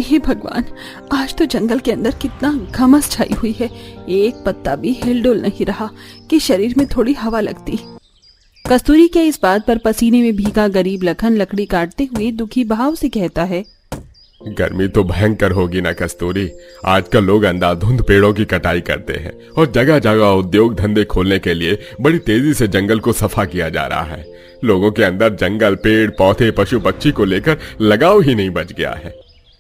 हे भगवान, आज तो जंगल के अंदर कितना घमस छाई हुई है। एक पत्ता भी हिलडुल नहीं रहा कि शरीर में थोड़ी हवा लगती। कस्तूरी के इस बात पर पसीने में भीगा गरीब लखन लकड़ी काटते हुए दुखी भाव से कहता है, गर्मी तो भयंकर होगी ना कस्तूरी। आजकल लोग अंधाधुंध पेड़ों की कटाई करते हैं और जगह जगह उद्योग धंधे खोलने के लिए बड़ी तेजी से जंगल को सफा किया जा रहा है। लोगों के अंदर जंगल, पेड़ पौधे, पशु पक्षी को लेकर लगाव ही नहीं बच गया है।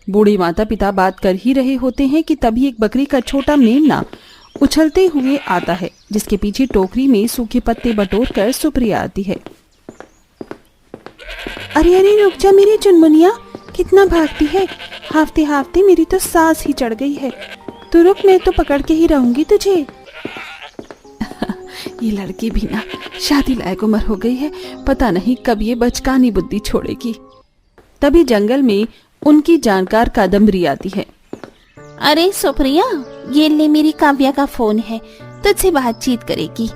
बूढ़े माता पिता बात कर ही रहे होते हैं कि तभी एक बकरी का छोटा मेमना उछलते हुए आता है, जिसके पीछे टोकरी में सूखे पत्ते बटोर कर सुप्रिया आती है। अरे अरे रुक जा मेरी चुनमुनिया, कितना भागती है। हाफते हाफते मेरी तो सांस ही चढ़ गई है। तू रुक, मैं तो पकड़ के ही रहूंगी तुझे। ये लड़की भी ना शादी लायक उम्र हो गई है, पता नहीं कब ये बचकानी बुद्धि छोड़ेगी। तभी जंगल में उनकी जानकार कादम्बरी आती है। अरे सुप्रिया, ये ले मेरी काव्या का फोन है, तुझसे बातचीत करेगी।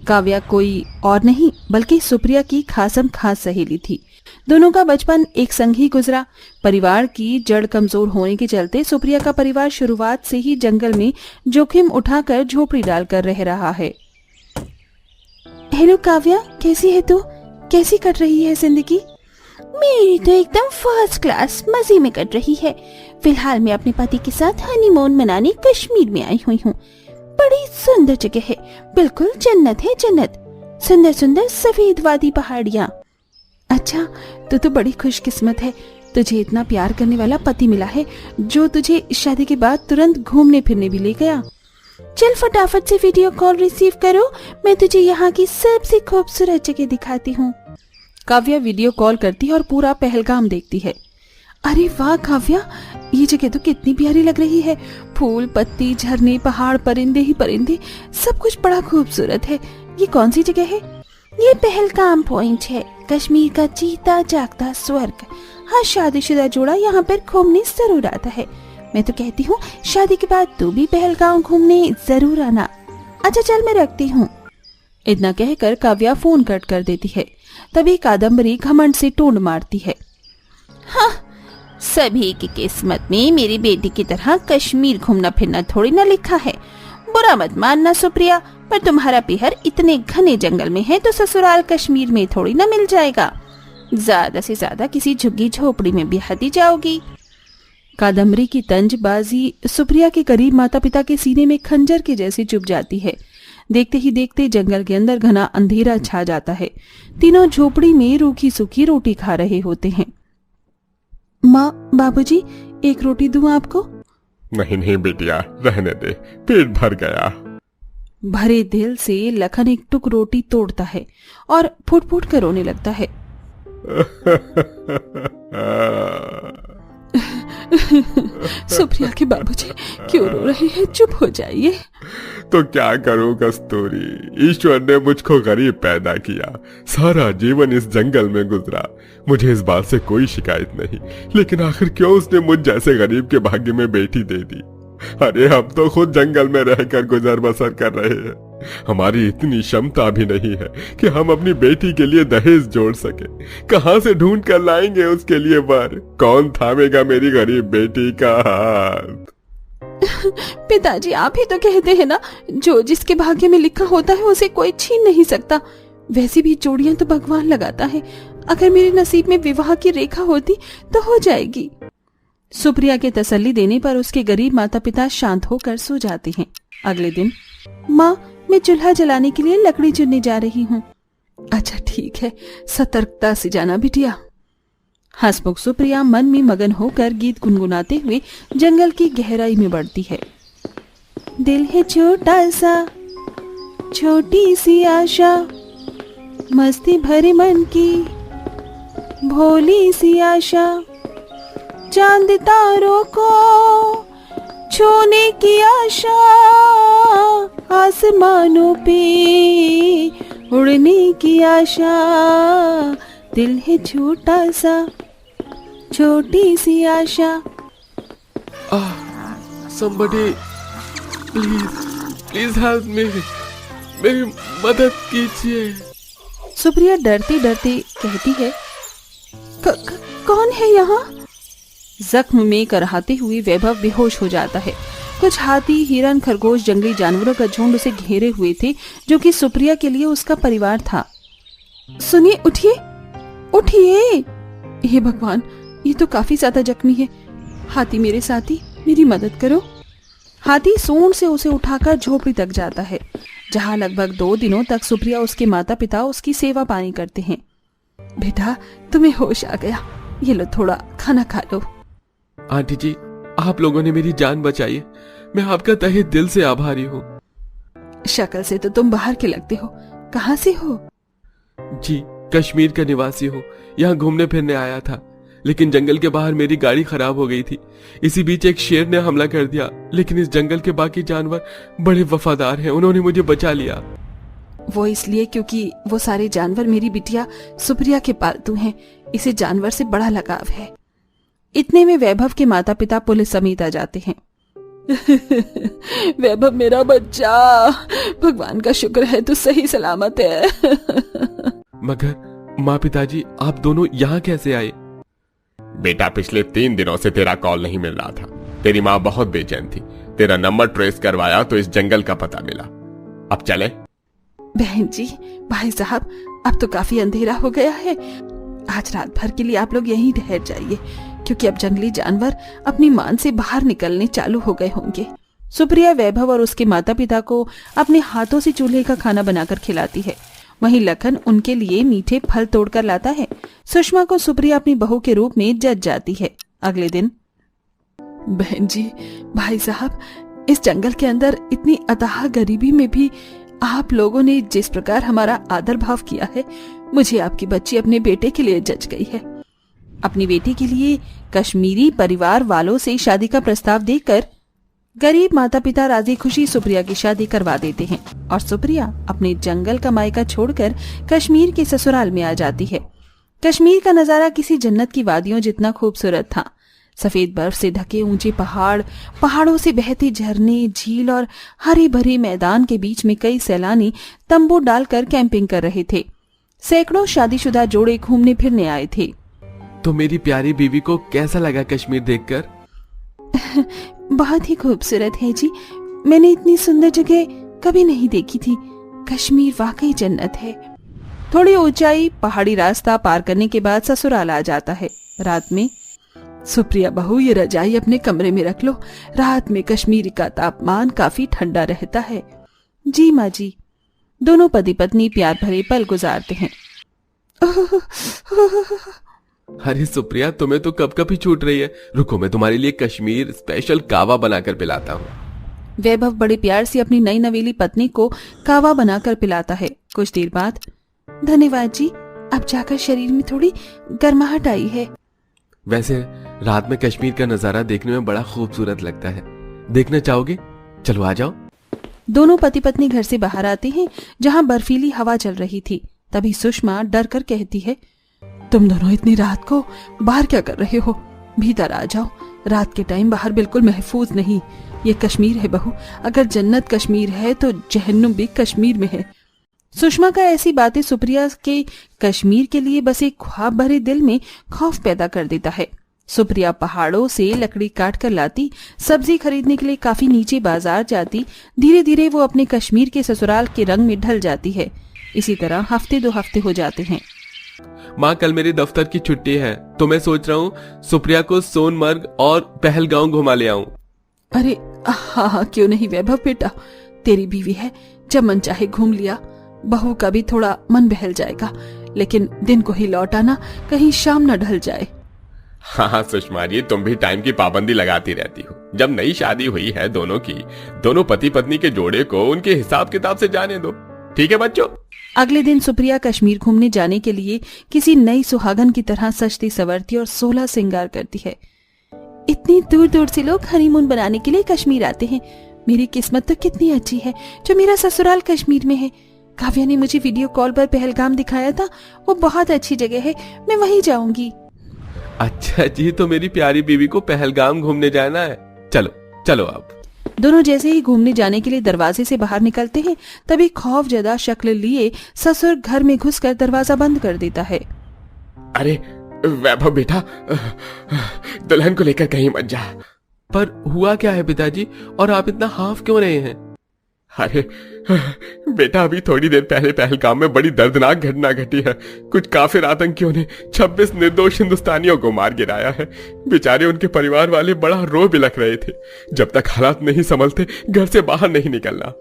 काव्या कोई और नहीं बल्कि सुप्रिया की खासम खास सहेली थी। दोनों का बचपन एक संग ही गुजरा। परिवार की जड़ कमजोर होने के चलते सुप्रिया का परिवार शुरुआत से ही जंगल में जोखिम उठाकर झोपड़ी डालकर रह रहा है। हेलो काव्या, कैसी है तू? कैसी कट रही है जिंदगी? मेरी तो एकदम फर्स्ट क्लास मजे में कट रही है। फिलहाल मैं अपने पति के साथ हनीमून मनाने कश्मीर में आई हुई हूँ। बड़ी सुंदर जगह है, बिल्कुल जन्नत है जन्नत। सुंदर सुंदर सफेद वादी पहाड़ियाँ। अच्छा, तो बड़ी खुशकिस्मत है, तुझे इतना प्यार करने वाला पति मिला है जो तुझे शादी के बाद तुरंत घूमने फिरने भी ले गया। चल फटाफट से वीडियो कॉल रिसीव करो, मैं तुझे यहाँ की सबसे खूबसूरत जगह दिखाती हूँ। काव्या वीडियो कॉल करती और पूरा पहलगाम देखती है। अरे वाह काव्या, ये जगह तो कितनी प्यारी लग रही है। फूल पत्ती, झरने, पहाड़, परिंदे ही परिंदे, सब कुछ बड़ा खूबसूरत है। ये कौन सी जगह है? ये पहलगाम पॉइंट है, कश्मीर का जीता जागता स्वर्ग। हर शादीशुदा जोड़ा यहाँ पर घूमने जरूर आता है। मैं तो कहती हूँ शादी के बाद तू भी पहलगाम घूमने जरूर आना। अच्छा चल, मैं रखती हूँ। इतना कहकर काव्या फोन कट कर देती है। तभी कादम्बरी घमंड से टोंड मारती है। हाँ, सभी की किस्मत में मेरी बेटी की तरह कश्मीर घूमना फिरना थोड़ी ना लिखा है। बुरा मत मानना सुप्रिया, पर तुम्हारा पिहर इतने घने जंगल में है तो ससुराल कश्मीर में थोड़ी ना मिल जाएगा। ज्यादा से ज्यादा किसी झुग्गी झोपड़ी में बिहाती जाओगी। कादम्बरी की तंजबाजी सुप्रिया के करीब माता पिता के सीने में खंजर के जैसी चुभ जाती है। देखते ही देखते जंगल के अंदर घना अंधेरा छा जाता है। तीनों झोपड़ी में रूखी सूखी रोटी खा रहे होते हैं। माँ, बाबूजी, एक रोटी दूं आपको? नहीं नहीं बेटिया, रहने दे, पेट भर गया। भरे दिल से लखन एक टुक रोटी तोड़ता है और फुट फुट कर रोने लगता है। सुप्रिया के बाबूजी क्यों रो रहे हैं? चुप हो जाइए। तो क्या करूं कस्तूरी, ईश्वर ने मुझको गरीब पैदा किया, सारा जीवन इस जंगल में गुजरा। मुझे इस बात से कोई शिकायत नहीं, लेकिन आखिर क्यों उसने मुझ जैसे गरीब के भाग्य में बेटी दे दी। अरे हम तो खुद जंगल में रहकर गुजर बसर कर रहे हैं। हमारी इतनी क्षमता भी नहीं है कि हम अपनी बेटी के लिए दहेज जोड़ सके। कहां से ढूंढ कर लाएंगे उसके लिए वर? कौन थामेगा मेरी गरीब बेटी का हाथ? पिताजी, आप ही तो कहते हैं ना, जो जिसके भाग्य में लिखा होता है उसे कोई छीन नहीं सकता। वैसे भी जोड़ियां तो भगवान लगाता है। अगर मेरे नसीब में विवाह की रेखा होती तो हो जाएगी। सुप्रिया के तसल्ली देने पर उसके गरीब माता पिता शांत होकर सो जाते हैं। अगले दिन, माँ, मैं चूल्हा जलाने के लिए लकड़ी चुनने जा रही हूँ। अच्छा ठीक है, सतर्कता से जाना बिटिया। हंसमुख सुप्रिया मन में मगन होकर गीत गुनगुनाते हुए जंगल की गहराई में बढ़ती है। दिल है छोटा सा, छोटी सी आशा, मस्ती भरे मन की भोली सी आशा, चांद तारों को छूने की आशा, आसमानों पे उड़ने की आशा। दिल है छोटा सा, छोटी सी आशा। somebody please help me, मेरी मदद कीजिए। सुप्रिया डरते डरते कहती है, कौन है यहाँ? जख्म में कराहते हुए वैभव बेहोश हो जाता है। कुछ हाथी, हिरन, खरगोश, जंगली जानवरों का झुंड उसे घेरे हुए थे, जो कि सुप्रिया के लिए उसका परिवार था। सुनिए, उठिए, उठिए। हे भगवान, ये तो काफी ज्यादा जख्मी है। हाथी मेरे साथी, मेरी मदद करो। हाथी सूंड से उसे उठाकर झोपड़ी तक जाता है, जहाँ लगभग 2 दिनों तक सुप्रिया, उसके माता पिता उसकी सेवा पानी करते हैं। बेटा, तुम्हें होश आ गया, ये लो थोड़ा खाना खा लो। आंटी जी, आप लोगों ने मेरी जान बचाई है। मैं आपका तहे दिल से आभारी हूँ। शक्ल से तो तुम बाहर के लगते हो। कहाँ से हो? जी, कश्मीर का निवासी हूँ। यहाँ घूमने फिरने आया था, लेकिन जंगल के बाहर मेरी गाड़ी खराब हो गई थी। इसी बीच एक शेर ने हमला कर दिया, लेकिन इस जंगल के बाकी जानवर बड़े वफादार हैं, उन्होंने मुझे बचा लिया। वो इसलिए क्योंकि वो सारे जानवर मेरी बिटिया सुप्रिया के पालतू हैं। इसे जानवर से बड़ा लगाव है। इतने में वैभव के माता पिता पुलिस समेत आ जाते हैं। वैभव मेरा बच्चा, भगवान का शुक्र है तू सही सलामत है। मगर माँ, पिताजी, आप दोनों यहाँ कैसे आए? बेटा, पिछले 3 दिनों से तेरा कॉल नहीं मिल रहा था। तेरी माँ बहुत बेचैन थी। तेरा नंबर ट्रेस करवाया तो इस जंगल का पता मिला। अब चले? बहन जी, भाई साहब, अब तो काफी अंधेरा हो गया है। आज रात भर के लिए आप लोग यहीं ठहर जाइए, क्योंकि अब जंगली जानवर अपनी मान से बाहर निकलने चालू हो गए होंगे। सुप्रिया वैभव और उसके माता पिता को अपने हाथों से चूल्हे का खाना बनाकर खिलाती है। वहीं लखन उनके लिए मीठे फल तोड़कर लाता है। सुषमा को सुप्रिया अपनी बहू के रूप में जज जाती है। अगले दिन, बहन जी, भाई साहब, इस जंगल के अंदर इतनी अथाह गरीबी में भी आप लोगों ने जिस प्रकार हमारा आदर भाव किया है, मुझे आपकी बच्ची अपने बेटे के लिए जच गई है। अपनी बेटी के लिए कश्मीरी परिवार वालों से शादी का प्रस्ताव देकर गरीब माता पिता राजी खुशी सुप्रिया की शादी करवा देते हैं और सुप्रिया अपने जंगल का मायका छोड़कर कश्मीर के ससुराल में आ जाती है। कश्मीर का नजारा किसी जन्नत की वादियों जितना खूबसूरत था। सफेद बर्फ से ढके ऊंचे पहाड़, पहाड़ों से बहते झरने, झील और हरे भरे मैदान के बीच में कई सैलानी तंबू डालकर कैंपिंग कर रहे थे। सैकड़ों शादीशुदा जोड़े घूमने फिरने आए थे। तो मेरी प्यारी बीवी को कैसा लगा कश्मीर देखकर? बहुत ही खूबसूरत है जी। मैंने इतनी सुंदर जगह कभी नहीं देखी थी। कश्मीर वाकई जन्नत है। थोड़ी ऊंचाई पहाड़ी रास्ता पार करने के बाद ससुराल आ जाता है। रात में, सुप्रिया बहू, ये रजाई अपने कमरे में रख लो। रात में कश्मीर का तापमान काफी ठंडा रहता है। जी माँ जी। दोनों पति पत्नी प्यार भरे पल गुजारते हैं। अरे सुप्रिया, तुम्हें तो कब कब ही छूट रही है। रुको, मैं तुम्हारे लिए कश्मीर स्पेशल कावा बनाकर पिलाता हूँ। वैभव बड़े प्यार से अपनी नई नवेली पत्नी को कावा बनाकर पिलाता है। कुछ देर बाद, धन्यवाद जी, अब जाकर शरीर में थोड़ी गर्माहट आई है। वैसे रात में कश्मीर का नजारा देखने में बड़ा खूबसूरत लगता है। देखना चाहोगे? चलो आ जाओ। दोनों पति पत्नी घर से बाहर आते हैं, जहाँ बर्फीली हवा चल रही थी। तभी सुषमा डर कर कहती है, तुम दोनों इतनी रात को बाहर क्या कर रहे हो? भीतर आ जाओ। रात के टाइम बाहर बिल्कुल महफूज नहीं। ये कश्मीर है बहू। अगर जन्नत कश्मीर है तो जहन्नुम भी कश्मीर में है। सुषमा का ऐसी बातें सुप्रिया के कश्मीर के लिए बस एक ख्वाब भरे दिल में खौफ पैदा कर देता है। सुप्रिया पहाड़ों से लकड़ी काट कर लाती, सब्जी खरीदने के लिए काफी नीचे बाजार जाती। धीरे धीरे वो अपने कश्मीर के ससुराल के रंग में ढल जाती है। इसी तरह हफ्ते 2 हफ्ते हो जाते हैं। माँ, कल मेरे दफ्तर की छुट्टी है, तो मैं सोच रहा हूँ सुप्रिया को सोनमर्ग और पहलगांव घुमा ले आऊं। अरे हाँ, क्यों नहीं वैभव बेटा, तेरी बीवी है, जब मन चाहे घूम लिया। बहू का भी थोड़ा मन बहल जाएगा, लेकिन दिन को ही लौट आना, कहीं शाम न ढल जाए। हाँ सुषमा जी, तुम भी टाइम की पाबंदी लगाती रहती हो। जब नई शादी हुई है दोनों की, दोनों पति पत्नी के जोड़े को उनके हिसाब किताब से जाने दो। ठीक है बच्चों? अगले दिन सुप्रिया कश्मीर घूमने जाने के लिए किसी नई सुहागन की तरह सजती सवरती और 16 श्रृंगार करती है। इतनी दूर दूर से लोग हनीमून बनाने के लिए कश्मीर आते हैं। मेरी किस्मत तो कितनी अच्छी है जो मेरा ससुराल कश्मीर में है। काव्या ने मुझे वीडियो कॉल पर पहलगाम दिखाया था, वो बहुत अच्छी जगह है, मैं वहीं जाऊंगी। अच्छा जी, तो मेरी प्यारी बीवी को पहलगाम घूमने जाना है। चलो चलो आप। दोनों जैसे ही घूमने जाने के लिए दरवाजे से बाहर निकलते हैं, तभी खौफजदा शक्ल लिए ससुर घर में घुसकर दरवाजा बंद कर देता है। अरे वैभव बेटा, दुल्हन को लेकर कहीं मत जा। पर हुआ क्या है पिताजी, और आप इतना हाफ क्यों रहे हैं? अरे बेटा, अभी थोड़ी देर पहले पहलगाम में बड़ी दर्दनाक घटना घटी है। कुछ काफिर आतंकियों ने 26 निर्दोष हिंदुस्तानियों को मार गिराया है। बेचारे उनके परिवार वाले बड़ा रो बिलख रहे थे। जब तक हालात नहीं संभलते घर से बाहर नहीं निकलना।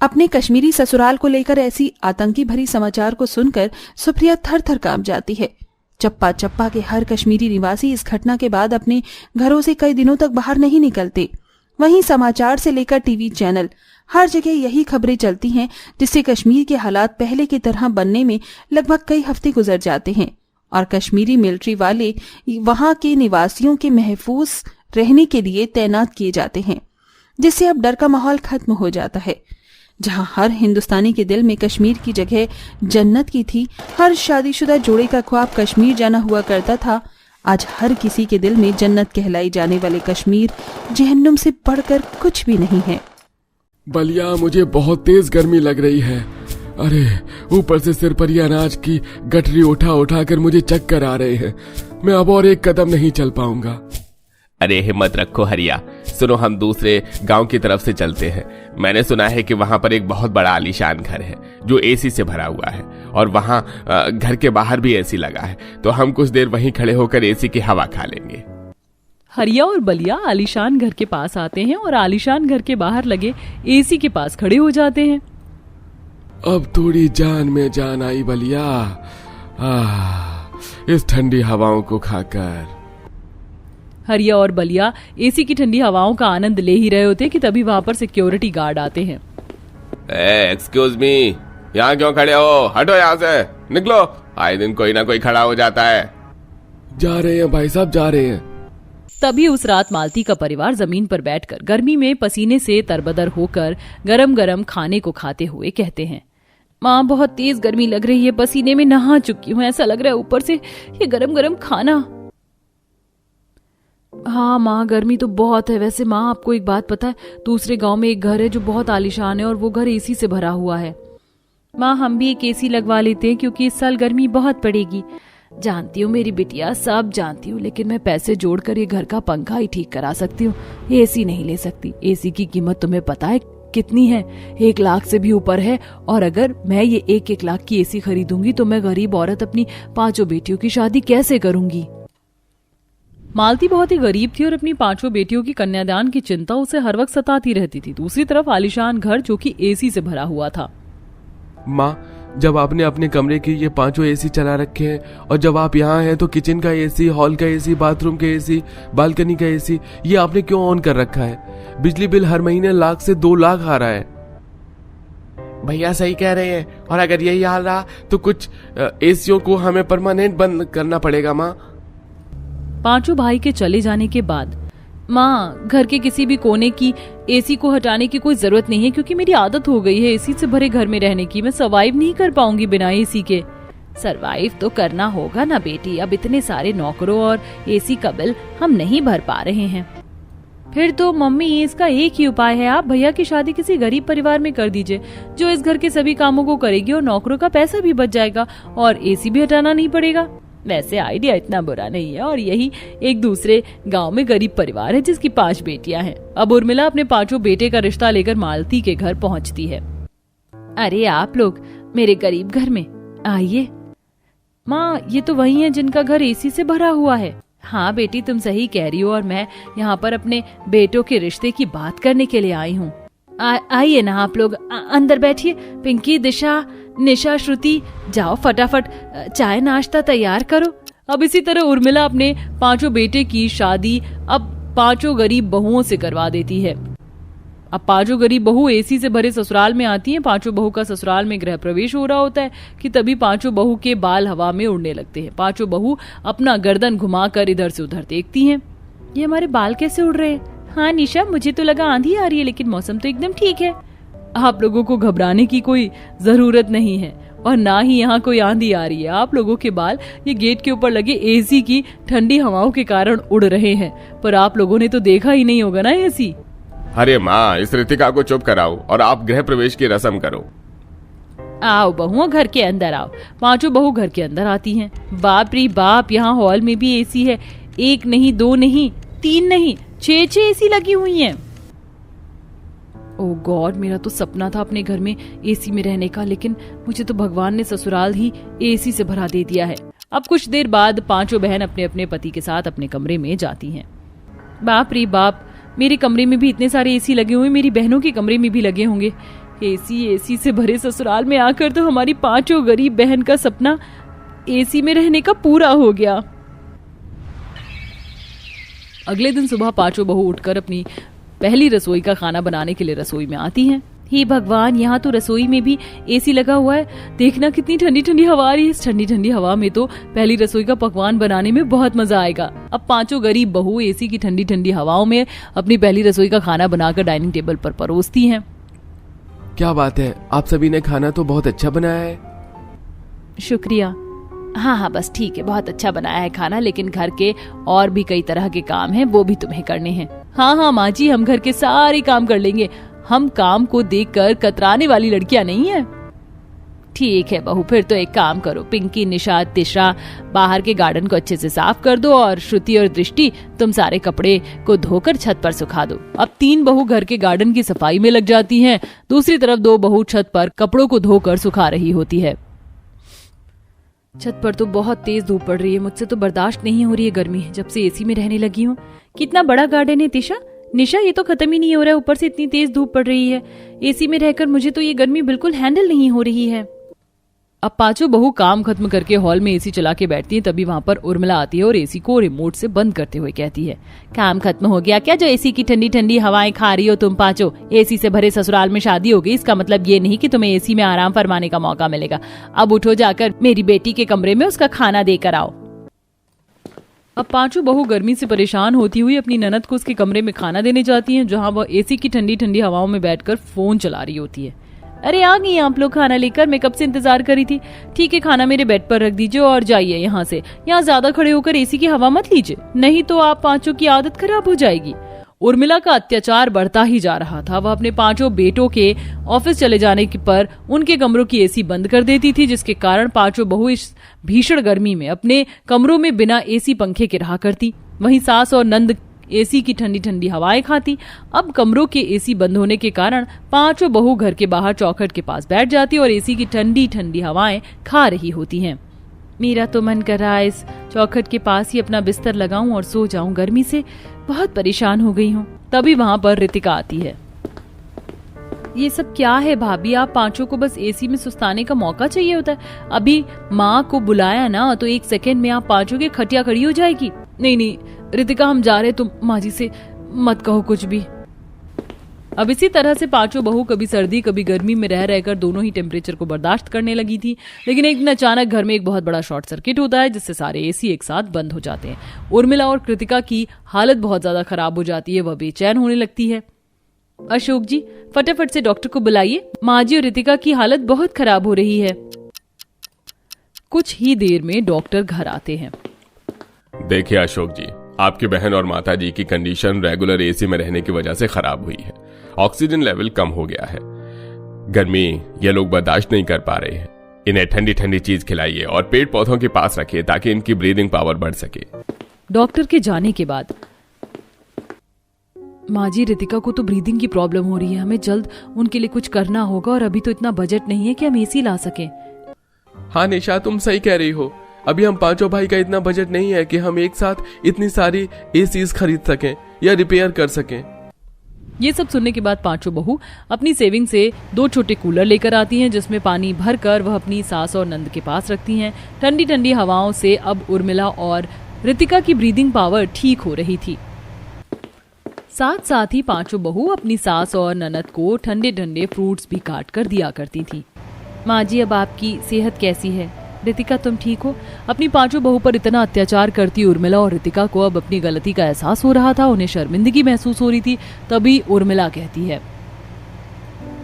अपने कश्मीरी ससुराल को लेकर ऐसी आतंकी भरी समाचार को सुनकर सुप्रिया थर थर कांप जाती है। चप्पा चप्पा के हर कश्मीरी निवासी इस घटना के बाद अपने घरों से कई दिनों तक बाहर नहीं निकलते। वहीं समाचार से लेकर टीवी चैनल हर जगह यही खबरें चलती हैं, जिससे कश्मीर के हालात पहले की तरह बनने में लगभग कई हफ्ते गुजर जाते हैं और कश्मीरी मिलिट्री वाले वहां के निवासियों के महफूज रहने के लिए तैनात किए जाते हैं, जिससे अब डर का माहौल खत्म हो जाता है। जहां हर हिंदुस्तानी के दिल में कश्मीर की जगह जन्नत की थी, हर शादीशुदा जोड़े का ख्वाब कश्मीर जाना हुआ करता था, आज हर किसी के दिल में जन्नत कहलाई जाने वाले कश्मीर जहन्नुम से बढ़कर कुछ भी नहीं है। बलिया, मुझे बहुत तेज गर्मी लग रही है। अरे ऊपर से सिर पर ये अनाज की गठरी उठा उठा कर मुझे चक्कर आ रहे हैं। मैं अब और एक कदम नहीं चल पाऊंगा। अरे हिम्मत रखो हरिया, सुनो हम दूसरे गांव की तरफ से चलते हैं। मैंने सुना है कि वहां पर एक बहुत बड़ा आलीशान घर है जो एसी से भरा हुआ है, और वहां घर के बाहर भी एसी लगा है, तो हम कुछ देर वहीं खड़े होकर एसी की हवा खा लेंगे। हरिया और बलिया आलीशान घर के पास आते हैं और आलीशान घर के बाहर लगे एसी के पास खड़े हो जाते हैं। अब थोड़ी जान में जान आई बलिया, इस ठंडी हवाओं को खाकर। हरिया और बलिया एसी की ठंडी हवाओं का आनंद ले ही रहे होते कि तभी वहां पर सिक्योरिटी गार्ड आते हैं। एक्सक्यूज मी, यहाँ क्यों खड़े हो? हटो यहाँ से, निकलो। आए दिन कोई ना कोई खड़ा हो जाता है। जा रहे हैं भाई साहब, जा रहे हैं। तभी उस रात मालती का परिवार जमीन पर बैठकर गर्मी में पसीने से तरबदर होकर गरम गरम खाने को खाते हुए कहते हैं, माँ बहुत तेज गर्मी लग रही है, पसीने में नहा चुकी हूँ, ऐसा लग रहा है ऊपर से ये गरम गरम खाना। हाँ माँ, गर्मी तो बहुत है। वैसे माँ, आपको एक बात पता है, दूसरे गांव में एक घर है जो बहुत आलीशान है और वो घर एसी से भरा हुआ है। माँ, हम भी एक एसी लगवा लेते हैं क्योंकि इस साल गर्मी बहुत पड़ेगी। जानती हूँ मेरी बिटिया, सब जानती हूँ, लेकिन मैं पैसे जोड़कर ये घर का पंखा ही ठीक करा सकती हूँ, एसी नहीं ले सकती। एसी की कीमत तुम्हें पता है कितनी है? 1 लाख से भी ऊपर है। और अगर मैं ये 1-1 लाख की एसी खरीदूंगी तो मैं गरीब औरत अपनी 5 बेटियों की शादी कैसे करूंगी? मालती बहुत ही गरीब थी और अपनी 5 बेटियों की कन्यादान की चिंता उसे हर वक्त सताती रहती थी। दूसरी तरफ आलीशान घर जो कि एसी से भरा हुआ था। माँ, जब आपने अपने कमरे की ये 5 एसी चला रखे हैं, और जब आप यहाँ हैं तो किचन का एसी, हॉल का एसी, बाथरूम का एसी, बालकनी का एसी, ये आपने क्यों ऑन कर रखा है? बिजली बिल हर महीने 1 लाख से 2 लाख आ रहा है। भैया सही कह रहे हैं, और अगर यही हाल रहा तो कुछ एसीओ को हमें परमानेंट बंद करना पड़ेगा। माँ, 5 भाई के चले जाने के बाद माँ, घर के किसी भी कोने की एसी को हटाने की कोई जरूरत नहीं है, क्योंकि मेरी आदत हो गई है एसी से भरे घर में रहने की। मैं सरवाइव नहीं कर पाऊंगी बिना एसी के। सरवाइव तो करना होगा ना बेटी, अब इतने सारे नौकरों और एसी का बिल हम नहीं भर पा रहे हैं। फिर तो मम्मी, इसका एक ही उपाय है, आप भैया की शादी किसी गरीब परिवार में कर दीजिए जो इस घर के सभी कामों को करेगी, और नौकरों का पैसा भी बच जाएगा और एसी भी हटाना नहीं पड़ेगा। वैसे आइडिया इतना बुरा नहीं है, और यही एक दूसरे गांव में गरीब परिवार है जिसकी 5 बेटियां हैं। अब उर्मिला अपने 5 बेटे का रिश्ता लेकर मालती के घर पहुंचती है। अरे आप लोग मेरे गरीब घर में आइए। माँ, ये तो वही है जिनका घर एसी से भरा हुआ है। हाँ बेटी, तुम सही कह रही हो, और मैं यहाँ पर अपने बेटों के रिश्ते की बात करने के लिए आई हूँ। आइए ना आप लोग, अंदर बैठिए। पिंकी, दिशा, निशा, श्रुति, जाओ फटाफट चाय नाश्ता तैयार करो। अब इसी तरह उर्मिला अपने 5 बेटे की शादी अब 5 गरीब बहुओं से करवा देती है। अब 5 गरीब बहू एसी से भरे ससुराल में आती हैं। 5 बहू का ससुराल में गृह प्रवेश हो रहा होता है कि तभी 5 बहू के बाल हवा में उड़ने लगते हैं। 5 बहू अपना गर्दन घुमाकर इधर से उधर देखती हैं। ये हमारे बाल कैसे उड़ रहे हैं? हाँ निशा, मुझे तो लगा आंधी आ रही है, लेकिन मौसम तो एकदम ठीक है। आप लोगों को घबराने की कोई जरूरत नहीं है, और ना ही यहाँ कोई आंधी आ रही है। आप लोगों के बाल ये गेट के ऊपर लगे एसी की ठंडी हवाओं के कारण उड़ रहे हैं, पर आप लोगों ने तो देखा ही नहीं होगा ना एसी। अरे माँ, इस रितिका को चुप कराओ और आप गृह प्रवेश की रस्म करो। आओ बहुओं, घर के अंदर आओ। पांचों बहू घर के अंदर आती हैं। बाप रे बाप, यहाँ हॉल में भी एसी है। 1 नहीं, 2 नहीं, 3 नहीं, 6 एसी लगी हुई हैं। ओह गॉड, मेरा तो सपना था अपने घर में एसी में रहने का, लेकिन मुझे तो भगवान ने ससुराल ही एसी से भरा दे दिया है। अब कुछ देर बाद पांचों बहन अपने अपने पति के साथ अपने कमरे में जाती हैं। बाप रे बाप, मेरे कमरे में भी इतने सारे एसी लगे हुए, मेरी बहनों के कमरे में भी लगे होंगे। एसी से भरे ससुराल में आकर तो हमारी पांचों गरीब बहन का सपना एसी में रहने का पूरा हो गया। अगले दिन सुबह पांचों बहू उठकर अपनी पहली रसोई का खाना बनाने के लिए रसोई में आती हैं। हे भगवान, यहाँ तो रसोई में भी एसी लगा हुआ है। देखना कितनी ठंडी ठंडी हवा आ रही है। इस ठंडी ठंडी हवा में तो पहली रसोई का पकवान बनाने में बहुत मजा आएगा। अब पांचों गरीब बहू एसी की ठंडी ठंडी हवाओं में अपनी पहली रसोई का खाना बनाकर डाइनिंग टेबल पर परोसती हैं। क्या बात है, आप सभी ने खाना तो बहुत अच्छा बनाया है। शुक्रिया। हाँ, बस ठीक है, बहुत अच्छा बनाया है खाना, लेकिन घर के और भी कई तरह के काम हैं, वो भी तुम्हें करने हैं। हाँ माँ जी, हम घर के सारे काम कर लेंगे। हम काम को देखकर कतराने वाली लड़कियां नहीं है। ठीक है बहू, फिर तो एक काम करो, पिंकी, निशा, तिशा बाहर के गार्डन को अच्छे से साफ कर दो और श्रुति और दृष्टि तुम सारे कपड़े को धोकर छत पर सुखा दो। अब 3 बहू घर के गार्डन की सफाई में लग जाती हैं। दूसरी तरफ 2 बहू छत पर कपड़ों को धोकर सुखा रही होती है। छत पर तो बहुत तेज धूप पड़ रही है, मुझसे तो बर्दाश्त नहीं हो रही है गर्मी, जब से एसी में रहने लगी हूँ। कितना बड़ा गार्डन है तिशा, निशा, ये तो खत्म ही नहीं हो रहा है, ऊपर से इतनी तेज धूप पड़ रही है। एसी में रहकर मुझे तो ये गर्मी बिल्कुल हैंडल नहीं हो रही है। अब पांचों बहू काम खत्म करके हॉल में एसी चला के बैठती हैं। तभी वहां पर उर्मिला आती है और एसी को रिमोट से बंद करते हुए कहती है, काम खत्म हो गया क्या जो एसी की ठंडी ठंडी हवाएं खा रही हो तुम पांचों? एसी से भरे ससुराल में शादी हो गई, इसका मतलब ये नहीं कि तुम्हें एसी में आराम फरमाने का मौका मिलेगा। अब उठो, जाकर मेरी बेटी के कमरे में उसका खाना देकर आओ। अब पांचों बहू गर्मी से परेशान होती हुई अपनी ननद को उसके कमरे में खाना देने जाती हैं, जहां वह एसी की ठंडी ठंडी हवाओं में बैठकर फोन चला रही होती है। अरे आ गई आप लोग खाना लेकर, मैं कब से इंतजार करी थी। ठीक है, खाना मेरे बेड पर रख दीजिए और जाइए यहाँ से। यहाँ ज्यादा खड़े होकर एसी की हवा मत लीजिए, नहीं तो आप पांचों की आदत खराब हो जाएगी। उर्मिला का अत्याचार बढ़ता ही जा रहा था। वह अपने पांचों बेटों के ऑफिस चले जाने पर उनके कमरों की एसी बंद कर देती थी, जिसके कारण पांचों बहू इस भीषण गर्मी में अपने कमरों में बिना एसी पंखे के रहा करती। वहीं सास और नंद एसी की ठंडी ठंडी हवाएं खाती। अब कमरों के एसी बंद होने के कारण पांचों बहू घर के बाहर चौखट के पास बैठ जाती और एसी की ठंडी ठंडी हवाएं खा रही होती हैं। मेरा तो मन कर रहा है इस चौखट के पास ही अपना बिस्तर लगाऊं और सो जाऊं, गर्मी से बहुत परेशान हो गई हूं। तभी वहां पर रितिका आती है। ये सब क्या है भाभी, आप पांचों को बस एसी में सुस्ताने का मौका चाहिए होता है। अभी माँ को बुलाया ना तो 1 सेकेंड में आप पांचों की खटिया खड़ी हो जाएगी। नहीं रितिका, हम जा रहे, तुम माँ जी से मत कहो कुछ भी। अब इसी तरह से पांचों बहू कभी सर्दी कभी गर्मी में रह रहकर दोनों ही टेम्परेचर को बर्दाश्त करने लगी थी। लेकिन एक दिन अचानक घर में एक बहुत बड़ा शॉर्ट सर्किट होता है, जिससे सारे एसी एक साथ बंद हो जाते हैं। उर्मिला और कृतिका की हालत बहुत ज्यादा खराब हो जाती है, वह बेचैन होने लगती है। अशोक जी, फटाफट से डॉक्टर को बुलाइए, माँ जी और रितिका की हालत बहुत खराब हो रही है। कुछ ही देर में डॉक्टर घर आते हैं। देखिए अशोक जी, आपकी बहन और माता जी की कंडीशन रेगुलर एसी में रहने की वजह से खराब हुई है। ऑक्सीजन लेवल कम हो गया है। गर्मी ये लोग बर्दाश्त नहीं कर पा रहे हैं। इन्हें ठंडी ठंडी चीज खिलाइए और पेड़ पौधों के पास रखिए ताकि इनकी ब्रीदिंग पावर बढ़ सके। डॉक्टर के जाने के बाद माँ जी, रितिका को तो ब्रीदिंग की प्रॉब्लम हो रही है, हमें जल्द उनके लिए कुछ करना होगा और अभी तो इतना बजट नहीं है कि हम एसी ला सकें। हाँ निशा, तुम सही कह रही हो। अभी हम पांचों भाई का इतना बजट नहीं है कि हम एक साथ इतनी सारी एसीज खरीद सकें या रिपेयर कर सकें। ये सब सुनने के बाद पांचों बहू अपनी सेविंग से 2 छोटे कूलर लेकर आती हैं, जिसमें पानी भरकर वह अपनी सास और नंद के पास रखती हैं। ठंडी ठंडी हवाओं से अब उर्मिला और रितिका की ब्रीदिंग पावर ठीक हो रही थी। साथ साथ ही पांचों बहू अपनी सास और ननद को ठंडे ठंडे फ्रूट्स भी काट कर दिया करती थी। माँ जी, अब आपकी सेहत कैसी है? रितिका, तुम ठीक हो? अपनी पांचों बहू पर इतना अत्याचार करती उर्मिला और रितिका को अब अपनी गलती का एहसास हो रहा था, उन्हें शर्मिंदगी महसूस हो रही थी। तभी उर्मिला कहती है,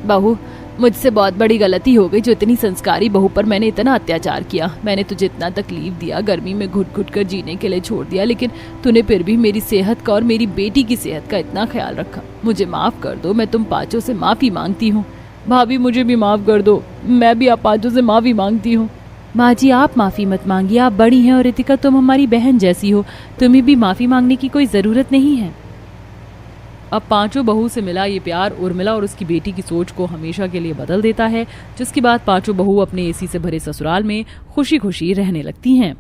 बहू, मुझसे बहुत बड़ी गलती हो गई जो इतनी संस्कारी बहू पर मैंने इतना अत्याचार किया। मैंने तुझे इतना तकलीफ दिया, गर्मी में घुट घुट कर जीने के लिए छोड़ दिया, लेकिन तूने फिर भी मेरी सेहत का और मेरी बेटी की सेहत का इतना ख्याल रखा। मुझे माफ कर दो, मैं तुम पांचों से माफी मांगती हूँ। भाभी मुझे भी माफ कर दो, मैं भी आप पांचों से माफी मांगती हूँ। माँ जी आप माफी मत मांगिए, आप बड़ी हैं और रितिका तुम हमारी बहन जैसी हो, तुम्हें भी माफी मांगने की कोई जरूरत नहीं है। अब पांचों बहू से मिला ये प्यार उर्मिला और उसकी बेटी की सोच को हमेशा के लिए बदल देता है, जिसके बाद पांचों बहू अपने एसी से भरे ससुराल में खुशी खुशी रहने लगती हैं।